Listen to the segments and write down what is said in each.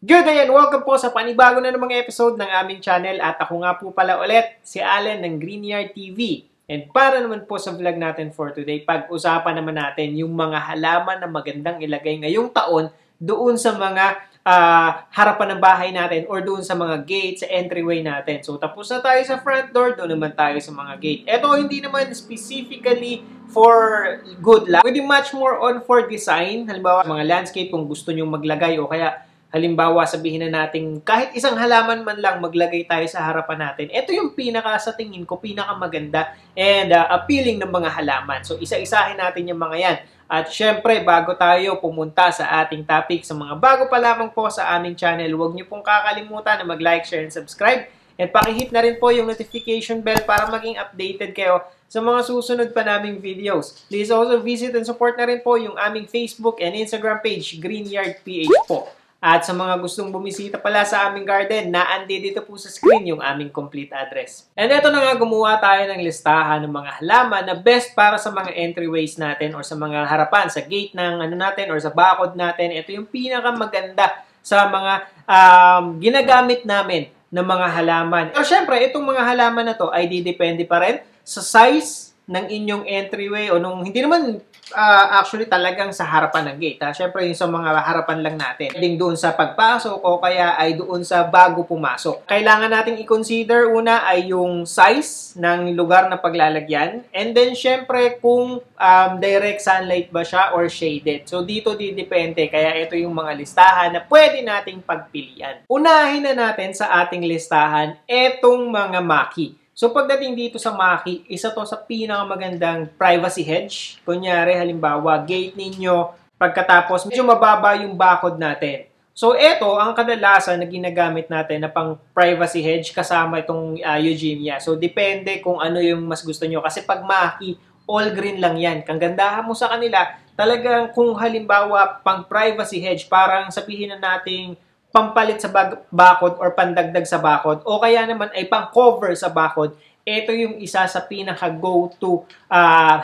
Good day and welcome po sa panibago na namang episode ng aming channel at ako nga po pala ulit, si Allen ng Greenyard TV. And para naman po sa vlog natin for today, pag-usapan naman natin yung mga halaman na magandang ilagay ngayong taon doon sa mga harapan ng bahay natin or doon sa mga gate, sa entryway natin. So tapos na tayo sa front door, doon naman tayo sa mga gate. Ito hindi naman specifically for good luck. Pwede much more on for design. Halimbawa, mga landscape kung gusto nyo maglagay o kaya halimbawa, sabihin na natin, kahit isang halaman man lang maglagay tayo sa harapan natin. Ito yung sa tingin ko, pinakamaganda and appealing ng mga halaman. So, isa-isahin natin yung mga yan. At syempre, bago tayo pumunta sa ating topic, sa mga bago pa lamang po sa aming channel, huwag niyo pong kakalimutan na mag-like, share, and subscribe. And pakihit na rin po yung notification bell para maging updated kayo sa mga susunod pa naming videos. Please also visit and support na rin po yung aming Facebook and Instagram page, Greenyard PH po. At sa mga gustong bumisita pala sa aming garden, naandi dito po sa screen yung aming complete address. And eto na nga, gumawa tayo ng listahan ng mga halaman na best para sa mga entryways natin or sa mga harapan, sa gate ng natin or sa bakod natin. Ito yung pinakamaganda sa mga ginagamit namin ng mga halaman. Pero syempre, itong mga halaman na to ay didepende pa rin sa size ng inyong entryway o nung hindi naman actually talagang sa harapan ng gate. Siyempre, yung sa mga harapan lang natin. Pwedeng doon sa pagpasok o kaya ay doon sa bago pumasok. Kailangan nating i-consider una ay yung size ng lugar na paglalagyan. And then, syempre, kung direct sunlight ba siya or shaded. So, dito didepende. Kaya ito yung mga listahan na pwede nating pagpilian. Unahin na natin sa ating listahan etong mga maki. So, pagdating dito sa maki, isa to sa pinakamagandang privacy hedge. Kunyari, halimbawa, gate ninyo, pagkatapos, medyo mababa yung bakod natin. So, ito, ang kadalasan na ginagamit natin na pang privacy hedge kasama itong eugenia. So, depende kung ano yung mas gusto nyo. Kasi pag maki, all green lang yan. Kagandahan mo sa kanila, talagang kung halimbawa, pang privacy hedge, parang sabihin na nating pampalit sa bakod or pandagdag sa bakod o kaya naman ay pang-cover sa bakod, ito yung isa sa pinaka-go-to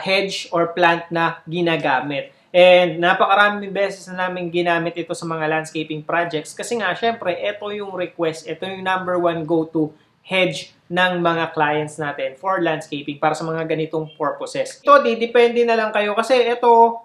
hedge or plant na ginagamit. And napakaraming beses na namin ginamit ito sa mga landscaping projects kasi nga, syempre, ito yung request, ito yung number one go-to hedge ng mga clients natin for landscaping para sa mga ganitong purposes. Ito, depende na lang kayo kasi ito,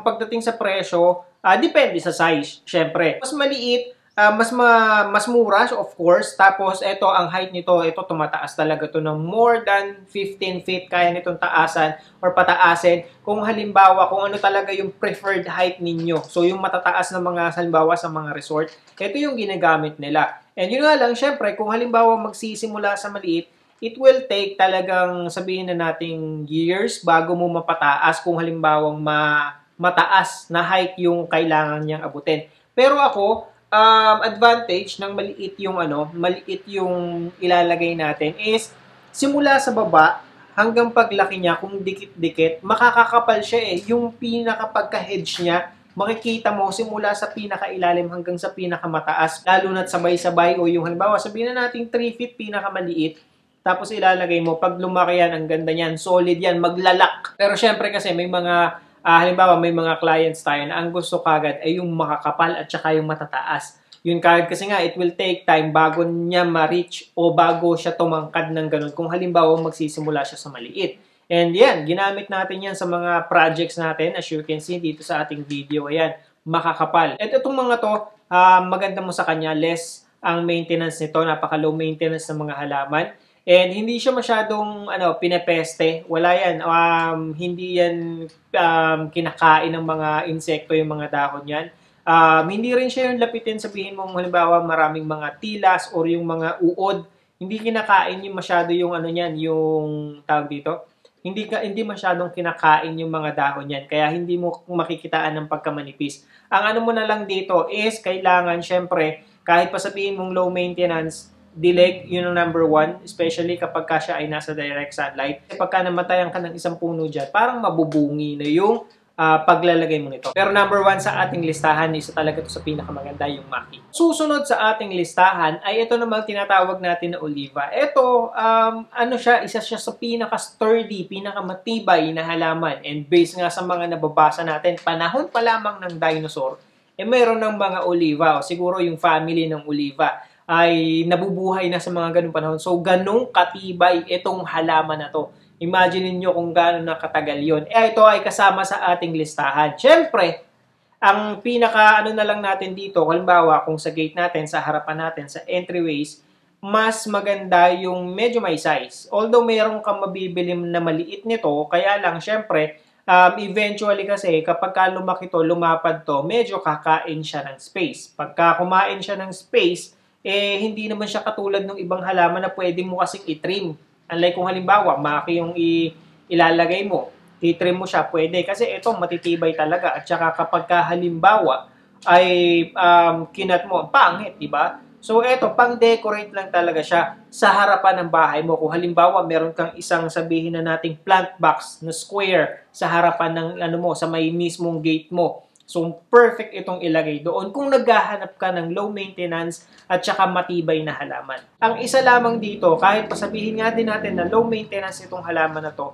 pagdating sa presyo, depende sa size, syempre. Mas maliit, mas mura, of course. Tapos, ito, ang height nito, ito, tumataas talaga to ng more than 15 feet. Kaya nitong taasan or pataasin. Kung halimbawa, kung ano talaga yung preferred height ninyo. So, yung matataas na mga, halimbawa, sa mga resort, ito yung ginagamit nila. And yun nga lang, syempre, kung halimbawa magsisimula sa maliit, it will take talagang, sabihin na nating years bago mo mapataas kung halimbawang mataas na height yung kailangan niyang abutin. Pero ako, advantage ng maliit yung ilalagay natin is simula sa baba hanggang paglaki niya, kung dikit-dikit, makakakapal siya eh. Yung pinaka-pagka-hedge niya, makikita mo simula sa pinakailalim hanggang sa pinakamataas, lalo na't sabay-sabay o yung halimbawa sabihin na natin 3 feet pinakamaliit, tapos ilalagay mo, pag lumaki yan, ang ganda niyan, solid yan, maglalak. Pero syempre kasi may mga halimbawa, may mga clients tayo na ang gusto kagad ay yung makakapal at saka yung matataas. Yun kagad kasi nga, it will take time bago niya ma-reach o bago siya tumangkad ng ganun kung halimbawa magsisimula siya sa maliit. And yan, ginamit natin yan sa mga projects natin. As you can see dito sa ating video, ayan, makakapal. At itong mga to, maganda mo sa kanya, less ang maintenance nito, napaka-low maintenance ng mga halaman. And hindi siya masyadong pinepeste. Wala yan. Hindi yan kinakain ng mga insekto yung mga dahon yan. Hindi rin siya yung lapitin, sabihin mong halimbawa maraming mga tilas or yung mga uod. Hindi kinakain yung masyado yung yung tawag dito. Hindi masyadong kinakain yung mga dahon yan. Kaya hindi mo makikitaan ng pagkamanipis. Ang mo na lang dito is kailangan syempre kahit pa sabihin mong low maintenance, dilig, yun ang number one, especially kapag siya ay nasa direct sunlight. Pagka namatayan ka ng isang puno dyan, parang mabubungi na yung paglalagay mo nito. Pero number one sa ating listahan, isa talaga ito sa pinakamaganda, yung maki. Susunod sa ating listahan ay ito namang tinatawag natin na oliva. Ito, isa siya sa pinaka-sturdy, pinakamatibay na halaman. And based nga sa mga nababasa natin, panahon pa lamang ng dinosaur, meron ng mga oliva o siguro yung family ng oliva ay nabubuhay na sa mga ganung panahon. So, ganong katibay itong halaman na to. Imagine niyo kung gaano na katagal yun. Ito ay kasama sa ating listahan. Siyempre, ang pinaka ano na lang natin dito, halimbawa kung sa gate natin, sa harapan natin, sa entryways, mas maganda yung medyo may size. Although mayroon kang mabibili na maliit nito, kaya lang syempre, eventually kasi kapag ka lumaki to, lumapad to, medyo kakain siya ng space. Pagka kumain siya ng space, hindi naman siya katulad ng ibang halaman na pwede mo kasing i-trim. Unlike kung halimbawa, maki yung ilalagay mo, i-trim mo siya, pwede. Kasi ito, matitibay talaga. At saka kapag ka halimbawa, ay kinat mo, pangit, di ba? So, ito, pang-decorate lang talaga siya sa harapan ng bahay mo. Kung halimbawa, meron kang isang sabihin na nating plant box na square sa harapan ng ano mo, sa may mismong gate mo. So, perfect itong ilagay doon kung naghahanap ka ng low maintenance at saka matibay na halaman. Ang isa lamang dito, kahit pasabihin nga din natin na low maintenance itong halaman na to,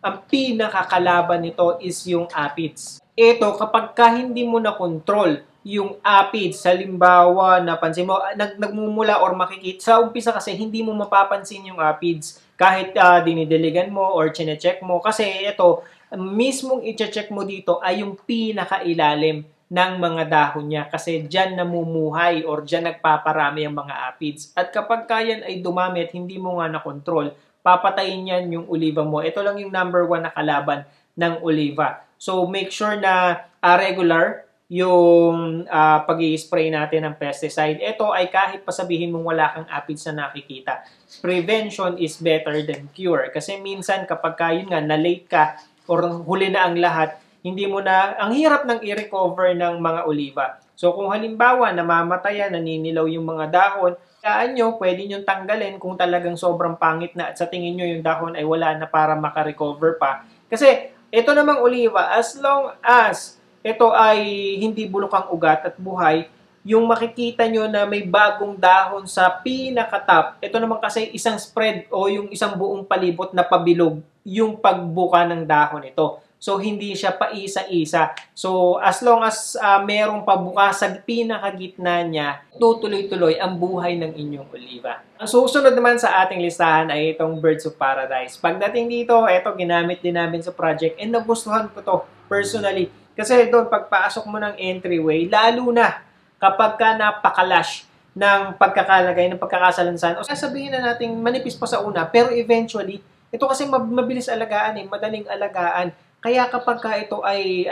ang pinakakalaban nito is yung aphids. Ito, kapag ka hindi mo na control yung aphids, halimbawa, napansin mo, nagmumula or makikita, sa umpisa kasi hindi mo mapapansin yung aphids kahit dinidiligan mo or chinecheck mo. Kasi ito, mismong i-check mo dito ay yung pinakailalim ng mga dahon niya kasi dyan namumuhay or dyan nagpaparami ang mga aphids. At kapag kayan ay dumami at hindi mo nga na-control, papatayin yan yung oliva mo. Ito lang yung number 1 na kalaban ng oliva. So, make sure na regular yung pag-i-spray natin ng pesticide. Ito ay kahit pasabihin mong wala kang aphids na nakikita. Prevention is better than cure. Kasi minsan kapag yun nga, na-late ka, or huli na ang lahat, hindi mo na, ang hirap nang i-recover ng mga oliva. So kung halimbawa namamatayan, naninilaw yung mga dahon, kayaan nyo, pwede nyo tanggalin kung talagang sobrang pangit na at sa tingin nyo yung dahon ay wala na para makarecover pa. Kasi ito namang oliva, as long as ito ay hindi bulok ang ugat at buhay, yung makikita nyo na may bagong dahon sa pinaka-top, ito naman kasi isang spread o yung isang buong palibot na pabilog yung pagbuka ng dahon ito. So, hindi siya paisa-isa. So, as long as merong pabuka sa pinakagitna niya, tutuloy-tuloy ang buhay ng inyong oliva. Ang susunod naman sa ating listahan ay itong Birds of Paradise. Pagdating dito, ito ginamit din namin sa project and nagustuhan ko to personally. Kasi doon, pagpasok mo ng entryway, lalo na kapag ka napakalash ng pagkakalagay, ng pagkakasalansan, o sasabihin na natin manipis pa sa una, pero eventually, ito kasi mabilis alagaan madaling alagaan. Kaya kapag ka ito ay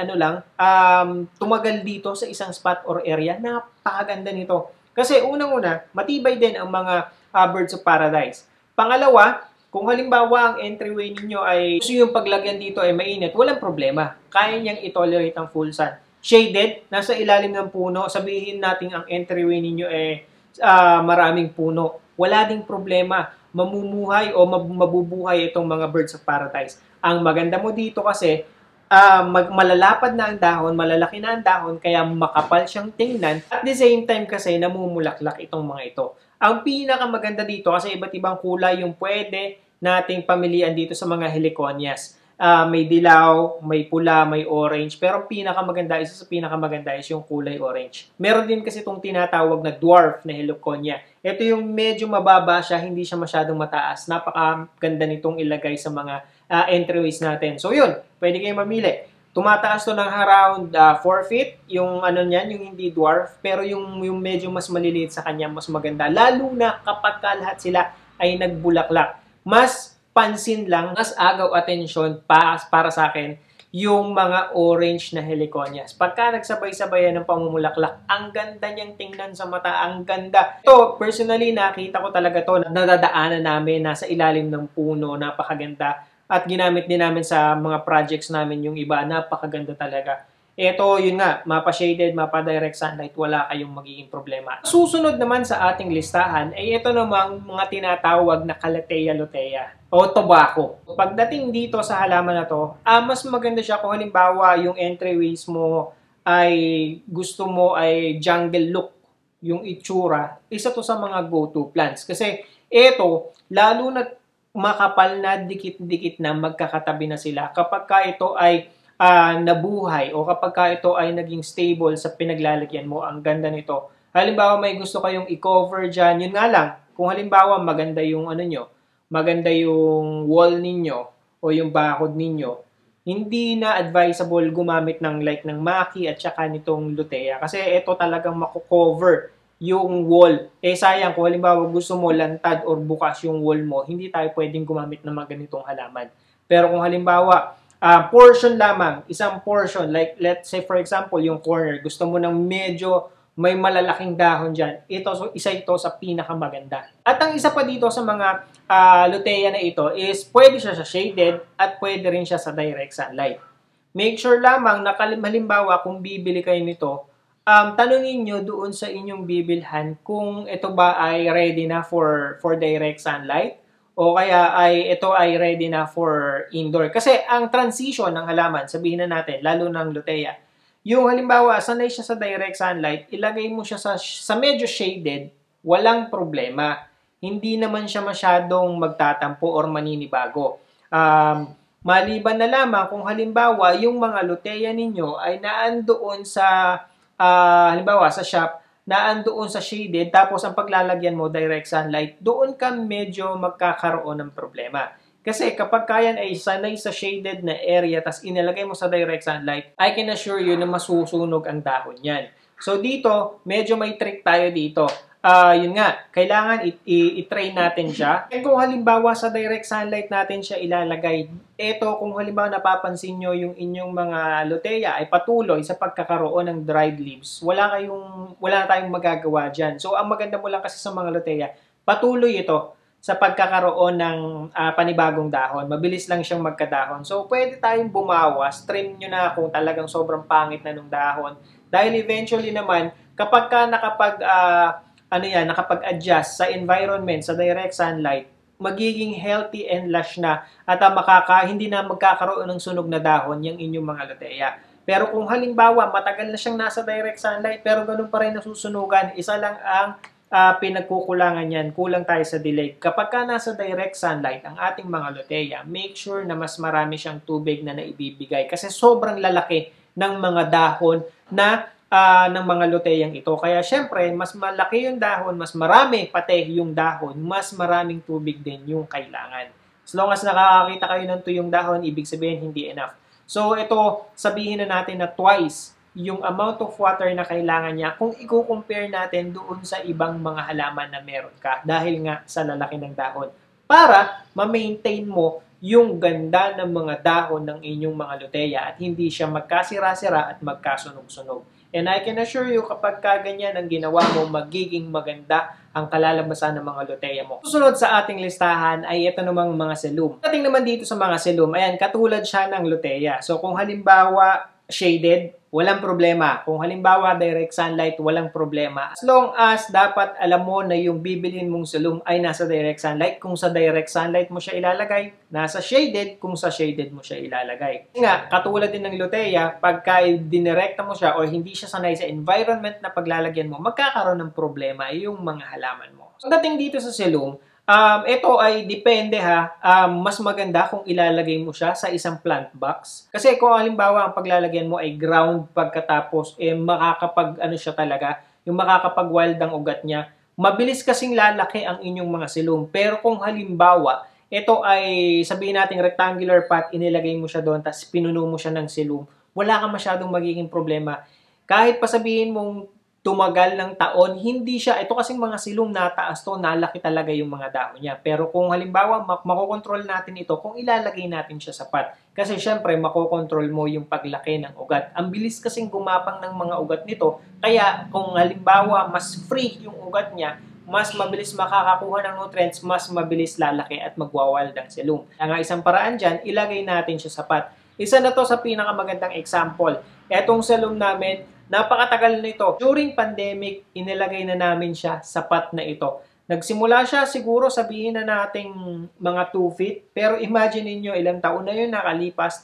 tumagal dito sa isang spot or area, napakaganda nito. Kasi unang-una, matibay din ang mga Birds of Paradise. Pangalawa, kung halimbawa ang entryway ninyo ay gusto yung paglagyan dito ay mainit, walang problema. Kaya niyang i-tolerate ang full sun. Shaded, nasa ilalim ng puno, sabihin natin ang entryway ninyo ay maraming puno. Wala ding problema. Mamumuhay o mabubuhay itong mga Birds of Paradise. Ang maganda mo dito kasi, malalapad na ang dahon, malalaki na ang dahon, kaya makapal siyang tingnan. At the same time kasi, namumulaklak itong mga ito. Ang pinakamaganda dito kasi iba't ibang kulay yung pwede nating pamilian dito sa mga heliconias. May dilaw, may pula, may orange. Pero isa sa pinakamaganda is yung kulay orange. Meron din kasi itong tinatawag na dwarf na heliconia. Ito yung medyo mababa siya, hindi siya masyadong mataas. Napakaganda nitong ilagay sa mga entryways natin. So yun, pwede kayong mamili. Tumataas to ng around 4 feet, yung niyan, yung hindi dwarf, pero yung medyo mas maliliit sa kanya, mas maganda. Lalo na kapag lahat sila ay nagbulaklak. Mas pansin lang, mas agaw atensyon para sa akin, yung mga orange na heliconias. Pagka nagsabay-sabayan ng pamumulaklak, ang ganda niyang tingnan sa mata, ang ganda. Ito, personally, nakita ko talaga to, nadadaanan namin, nasa ilalim ng puno, napakaganda. At ginamit din namin sa mga projects namin yung iba, napakaganda talaga. Ito, yun nga, mapa-shaded, mapa-direct sunlight, wala kayong magiging problema. Susunod naman sa ating listahan ay ito namang mga tinatawag na Calathea o tobacco. Pagdating dito sa halaman na to, mas maganda siya kung halimbawa yung entryways mo ay gusto mo ay jungle look, yung itsura. Isa to sa mga go-to plants. Kasi ito, lalo na makapal na dikit-dikit na magkakatabi na sila. Kapag ka ito ay nabuhay o kapag ka ito ay naging stable sa pinaglalagyan mo, ang ganda nito. Halimbawa, may gusto kayong i-cover dyan, yun nga lang, kung halimbawa maganda yung ano nyo, maganda yung wall ninyo o yung bakod ninyo, hindi na advisable gumamit ng like ng Maki at saka nitong Lutea kasi ito talagang mako-cover yung wall. Eh sayang kung halimbawa gusto mo lantad or bukas yung wall mo, hindi tayo pwedeng gumamit ng mga ganitong halaman. Pero kung halimbawa, portion lamang, isang portion, like let's say for example, yung corner, gusto mo ng medyo may malalaking dahon dyan, isa ito sa pinakamaganda. At ang isa pa dito sa mga luteia na ito is pwede siya sa shaded at pwede rin siya sa direct sunlight. Make sure lamang na halimbawa kung bibili kayo nito, tanungin nyo doon sa inyong bibilhan kung ito ba ay ready na for direct sunlight o kaya ay ito ay ready na for indoor. Kasi ang transition ng halaman, sabihin na natin, lalo ng luteia, yung halimbawa, sanay siya sa direct sunlight, ilagay mo siya sa medyo shaded, walang problema. Hindi naman siya masyadong magtatampo or maninibago. Maliban na lamang kung halimbawa, yung mga luteia ninyo ay naandoon sa, halimbawa sa shop, naandoon sa shaded, tapos ang paglalagyan mo direct sunlight, doon ka medyo magkakaroon ng problema. Kasi kapag kayan ay sanay sa shaded na area tas inilagay mo sa direct sunlight, I can assure you na masusunog ang dahon yan. So dito, medyo may trick tayo dito. Yun nga, kailangan i-train natin siya. And kung halimbawa sa direct sunlight natin siya ilalagay, eto kung halimbawa napapansin nyo yung inyong mga luteia ay patuloy sa pagkakaroon ng dried leaves, wala na tayong magagawa dyan. So ang maganda mo lang kasi sa mga luteia, patuloy ito sa pagkakaroon ng panibagong dahon. Mabilis lang siyang magkadahon. So, pwede tayong bumawas. Trim nyo na kung talagang sobrang pangit na nung dahon. Dahil eventually naman, kapag ka nakapag-adjust sa environment, sa direct sunlight, magiging healthy and lush na at hindi na magkakaroon ng sunog na dahon yung inyong mga luteia. Pero kung halimbawa, matagal na siyang nasa direct sunlight pero ganun pa rin nasusunugan, isa lang ang pinagkukulangan yan, kulang tayo sa delay. Kapag ka nasa direct sunlight ang ating mga luteia, make sure na mas marami siyang tubig na naibibigay kasi sobrang lalaki ng mga dahon ng mga luteiyang ito. Kaya syempre, mas malaki yung dahon, mas marami pati yung dahon, mas maraming tubig din yung kailangan. As long as nakakakita kayo ng tuyong dahon, ibig sabihin hindi enough. So ito, sabihin na natin na twice yung amount of water na kailangan niya kung i-compare natin doon sa ibang mga halaman na meron ka dahil nga sa lalaki ng dahon para ma-maintain mo yung ganda ng mga dahon ng inyong mga luteia at hindi siya magkasira-sira at magkasunog-sunog. And I can assure you kapag kaganyan ang ginawa mo, magiging maganda ang kalalabasan ng mga luteia mo. Susunod sa ating listahan ay ito namang mga selum. Ating naman dito sa mga selum, ayan, katulad siya ng luteia. So kung halimbawa shaded, walang problema. Kung halimbawa direct sunlight, walang problema. As long as dapat alam mo na yung bibilhin mong selum ay nasa direct sunlight. Kung sa direct sunlight mo siya ilalagay, nasa shaded, kung sa shaded mo siya ilalagay. Nga, katulad din ng luteia, pagka dinirekta mo siya o hindi siya sanay sa environment na paglalagyan mo, magkakaroon ng problema yung mga halaman mo. So, dating dito sa selum, ito ay depende mas maganda kung ilalagay mo siya sa isang plant box. Kasi kung halimbawa ang paglalagyan mo ay ground pagkatapos, makakapag-ano siya talaga, yung makakapag-wild ang ugat niya. Mabilis kasing lalaki ang inyong mga silum. Pero kung halimbawa, ito ay sabihin natin rectangular pot, inilagay mo siya doon, tapos pinuno mo siya ng silum, wala kang masyadong magiging problema. Kahit pa sabihin mong tumagal ng taon, hindi siya, ito kasing mga silum na taas to, nalaki talaga yung mga dahon niya. Pero kung halimbawa, makokontrol natin ito kung ilalagay natin siya sa pot. Kasi syempre, makokontrol mo yung paglaki ng ugat. Ang bilis kasing gumapang ng mga ugat nito, kaya kung halimbawa, mas free yung ugat niya, mas mabilis makakakuha ng nutrients, mas mabilis lalaki at magwawald ang silum. Ang isang paraan dyan, ilagay natin siya sa pot. Isa na to sa pinakamagandang example. Etong silum namin, napakatagal nito. During pandemic, inilagay na namin siya sa pot na ito. Nagsimula siya siguro sabihin na nating mga 2 feet. Pero imagine niyo ilang taon na yun nakalipas,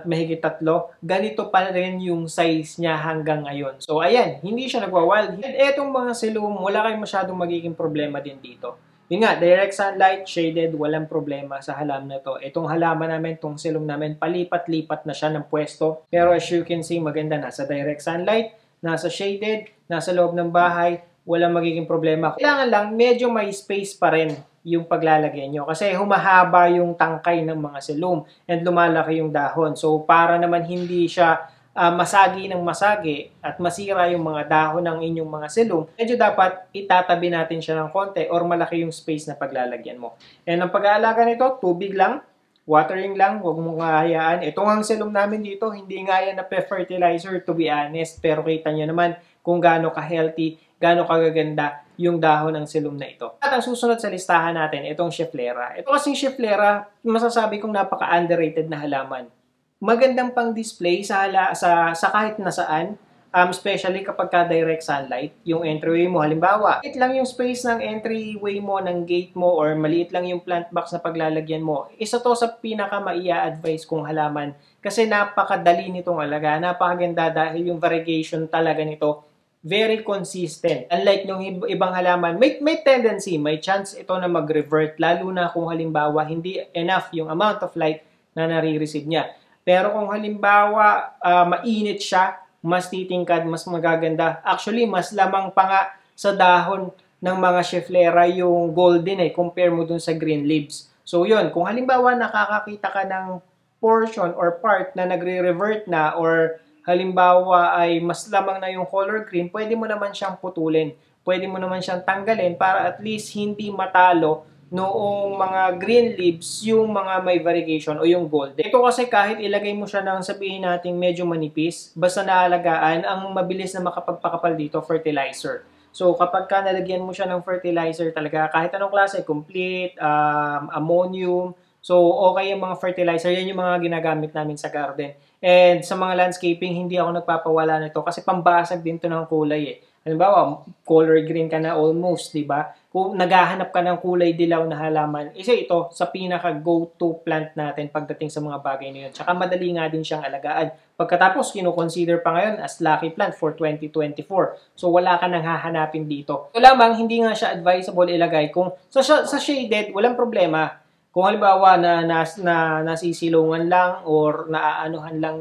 mahigit 3. Ganito pa rin yung size niya hanggang ngayon. So ayan, hindi siya nagwa-wild. And etong mga silum, wala kayong masyadong magiging problema din dito. Yun nga, direct sunlight, shaded, walang problema sa halaman na to. Itong halaman namin, itong silong namin, palipat-lipat na siya ng pwesto. Pero as you can see, maganda, nasa direct sunlight, nasa shaded, nasa loob ng bahay, walang magiging problema. Kailangan lang, medyo may space pa rin yung paglalagay nyo. Kasi humahaba yung tangkay ng mga silum and lumalaki yung dahon. So, para naman hindi siya masagi ng masagi at masira yung mga dahon ng inyong mga silum, medyo dapat itatabi natin siya ng konti or malaki yung space na paglalagyan mo. And ang pag-aalaga nito, tubig lang, watering lang, huwag mong hayaan. Itong ang silum namin dito, hindi nga yan na fertilizer to be honest, pero kita nyo naman kung gaano ka-healthy, gaano kagaganda yung dahon ng silum na ito. At ang susunod sa listahan natin, itong Schefflera. Ito kasing Schefflera, masasabi kong napaka-underrated na halaman. Magandang pang display sa kahit nasaan, especially kapag ka-direct sunlight, yung entryway mo. Halimbawa, maliit lang yung space ng entryway mo, ng gate mo, or maliit lang yung plant box na paglalagyan mo. Isa to sa pinaka-maia-advise kong halaman kasi napakadali nitong alaga, napakaganda dahil yung variegation talaga nito very consistent. Unlike nung ibang halaman, may tendency, may chance ito na mag-revert, lalo na kung halimbawa hindi enough yung amount of light na nare-receive niya. Pero kung halimbawa mainit siya, mas titingkad, mas magaganda. Actually, mas lamang pa nga sa dahon ng mga Schefflera yung golden compare mo dun sa green leaves. So yun, kung halimbawa nakakakita ka ng portion or part na nagre-revert na or halimbawa ay mas lamang na yung color green, pwede mo naman siyang putulin. Pwede mo naman siyang tanggalin para at least hindi matalo noong mga green leaves, yung mga may variegation o yung gold. Ito kasi kahit ilagay mo siya ng sabihin natin medyo manipis, basta naalagaan, ang mabilis na makapagpakapal dito, fertilizer. So kapag ka nalagyan mo siya ng fertilizer talaga, kahit anong klase, complete, ammonium, so okay yung mga fertilizer, yan yung mga ginagamit namin sa garden. And sa mga landscaping, hindi ako nagpapawala nito kasi pambasag din to ng kulay Halimbawa, color green ka na almost, di ba? Kung naghahanap ka ng kulay dilaw na halaman, isa ito sa pinaka go-to plant natin pagdating sa mga bagay na yun. Tsaka madali nga din siyang alagaan. Pagkatapos, kino-consider pa ngayon as lucky plant for 2024. So, wala ka nang hahanapin dito. So, lamang, hindi nga siya advisable ilagay. Kung sa shaded, walang problema. Kung halimbawa na nasisilungan lang or naaanuhan lang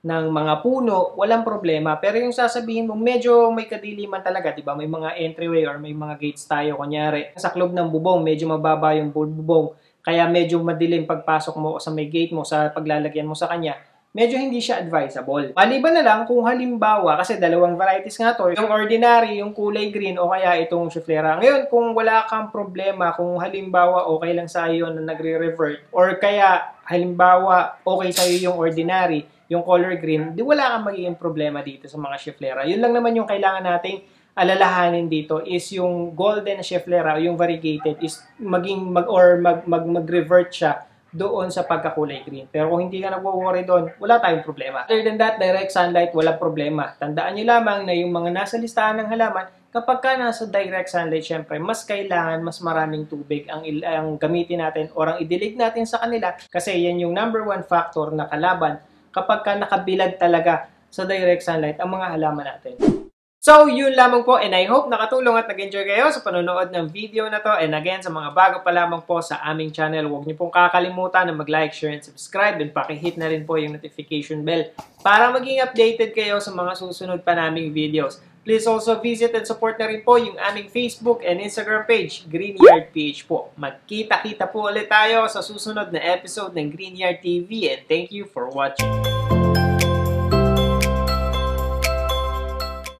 ng mga puno, walang problema. Pero yung sasabihin mo, medyo may kadiliman talaga, di ba? May mga entryway or may mga gates tayo, kunyari. Sa club ng bubong, medyo mababa yung bubong. Kaya medyo madilim pagpasok mo sa may gate mo, sa paglalagyan mo sa kanya. Medyo hindi siya advisable. Maliban na lang kung halimbawa, kasi dalawang varieties nga to, yung ordinary, yung kulay green, o kaya itong Schefflera. Ngayon, kung wala kang problema, kung halimbawa okay lang sa iyo na nagre-revert, or kaya halimbawa okay sa iyo yung ordinary, yung color green, di wala kang magiging problema dito sa mga Schefflera. Yun lang naman yung kailangan nating alalahanin dito is yung golden Schefflera o yung variegated is mag-revert siya doon sa pagkakulay green. Pero kung hindi ka nagwo-worry doon, wala tayong problema. Other than that, direct sunlight, walang problema. Tandaan nyo lamang na yung mga nasa listahan ng halaman, kapag ka nasa direct sunlight, syempre, mas kailangan, mas maraming tubig ang gamitin natin or ang idilig natin sa kanila kasi yan yung number one factor na kalaban kapag ka nakabilad talaga sa direct sunlight ang mga halaman natin. So, yun lamang po and I hope nakatulong at nag-enjoy kayo sa panonood ng video na to. And again, sa mga bago pa lamang po sa aming channel, huwag niyo pong kakalimutan na mag-like, share, and subscribe. And pakihit na rin po yung notification bell para maging updated kayo sa mga susunod pa naming videos. Please also visit and support na rin po yung aming Facebook and Instagram page, Greenyard PH po. Magkita-kita po ulit tayo sa susunod na episode ng Greenyard TV and thank you for watching.